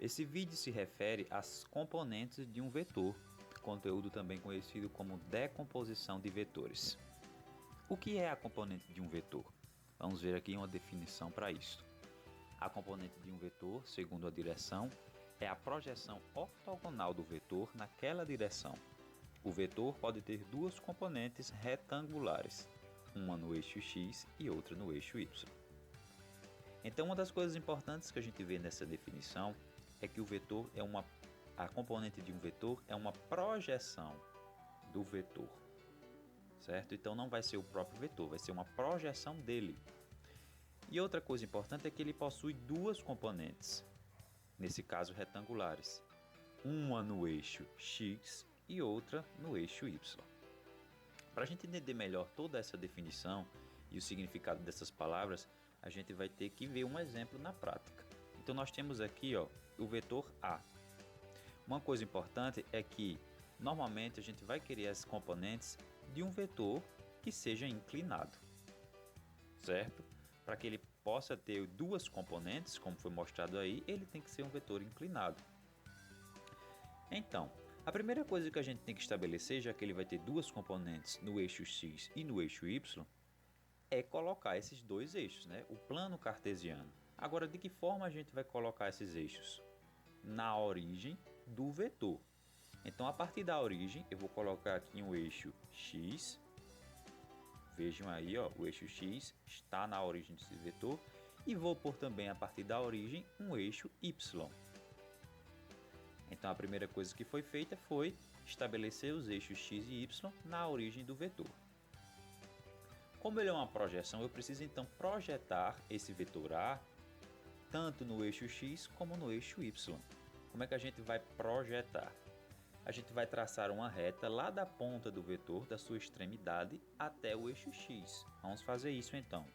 Esse vídeo se refere às componentes de um vetor, conteúdo também conhecido como decomposição de vetores. O que é a componente de um vetor? Vamos ver aqui uma definição para isso. A componente de um vetor, segundo a direção, é a projeção ortogonal do vetor naquela direção. O vetor pode ter duas componentes retangulares, uma no eixo x e outra no eixo y. Então, uma das coisas importantes que a gente vê nessa definição é que a componente de um vetor é uma projeção do vetor, certo? Então não vai ser o próprio vetor, vai ser uma projeção dele. E outra coisa importante é que ele possui duas componentes, nesse caso retangulares, uma no eixo x e outra no eixo y. Para a gente entender melhor toda essa definição e o significado dessas palavras, a gente vai ter que ver um exemplo na prática. Então nós temos aqui o vetor A. Uma coisa importante é que normalmente a gente vai querer as componentes de um vetor que seja inclinado, certo? Para que ele possa ter duas componentes, como foi mostrado aí, ele tem que ser um vetor inclinado. Então, a primeira coisa que a gente tem que estabelecer, já que ele vai ter duas componentes no eixo x e no eixo y, é colocar esses dois eixos, né? O plano cartesiano. Agora, de que forma a gente vai colocar esses eixos? Na origem do vetor. Então, a partir da origem, eu vou colocar aqui um eixo x. Vejam aí, o eixo x está na origem desse vetor. E vou pôr também, a partir da origem, um eixo y. Então, a primeira coisa que foi feita foi estabelecer os eixos x e y na origem do vetor. Como ele é uma projeção, eu preciso então projetar esse vetor A tanto no eixo x como no eixo y. Como é que a gente vai projetar? A gente vai traçar uma reta lá da ponta do vetor, da sua extremidade, até o eixo x. Vamos fazer isso então.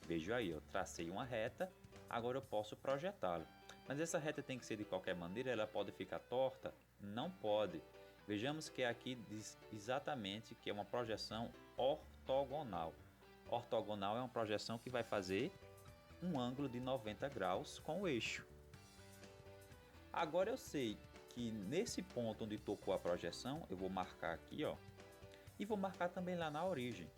Veja aí, eu tracei uma reta, agora eu posso projetá-la. Mas essa reta tem que ser de qualquer maneira, ela pode ficar torta? Não pode. Vejamos que aqui diz exatamente que é uma projeção ortogonal. Ortogonal é uma projeção que vai fazer um ângulo de 90 graus com o eixo. Agora eu sei que nesse ponto onde tocou a projeção, eu vou marcar aqui, e vou marcar também lá na origem.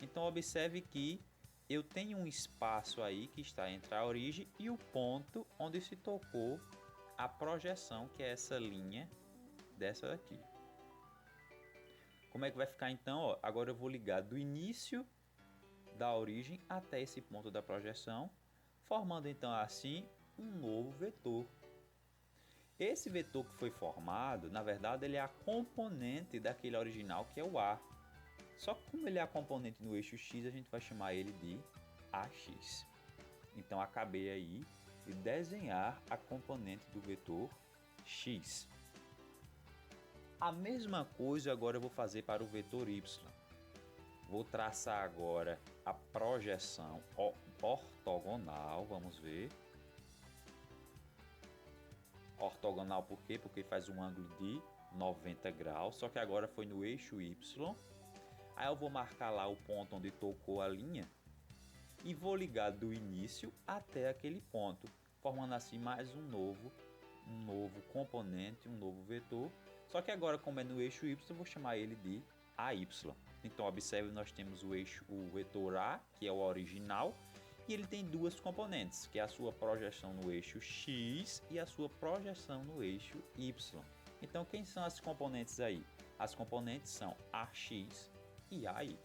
Então observe que eu tenho um espaço aí que está entre a origem e o ponto onde se tocou a projeção, que é essa linha dessa daqui. Como é que vai ficar então? Agora eu vou ligar do início da origem até esse ponto da projeção, formando então assim um novo vetor. Esse vetor que foi formado, na verdade, ele é a componente daquele original que é o A. Só que como ele é a componente no eixo x, a gente vai chamar ele de AX. Então acabei aí de desenhar a componente do vetor x. A mesma coisa agora eu vou fazer para o vetor y. Vou traçar agora a projeção ortogonal, vamos ver. Ortogonal por quê? Porque faz um ângulo de 90 graus, só que agora foi no eixo y. Aí eu vou marcar lá o ponto onde tocou a linha e vou ligar do início até aquele ponto, formando assim mais um novo componente, um novo vetor. Só que agora, como é no eixo y, eu vou chamar ele de AY. Então observe, nós temos o vetor A, que é o original, e ele tem duas componentes, que é a sua projeção no eixo x e a sua projeção no eixo y. Então quem são as componentes aí? As componentes são AX e AY.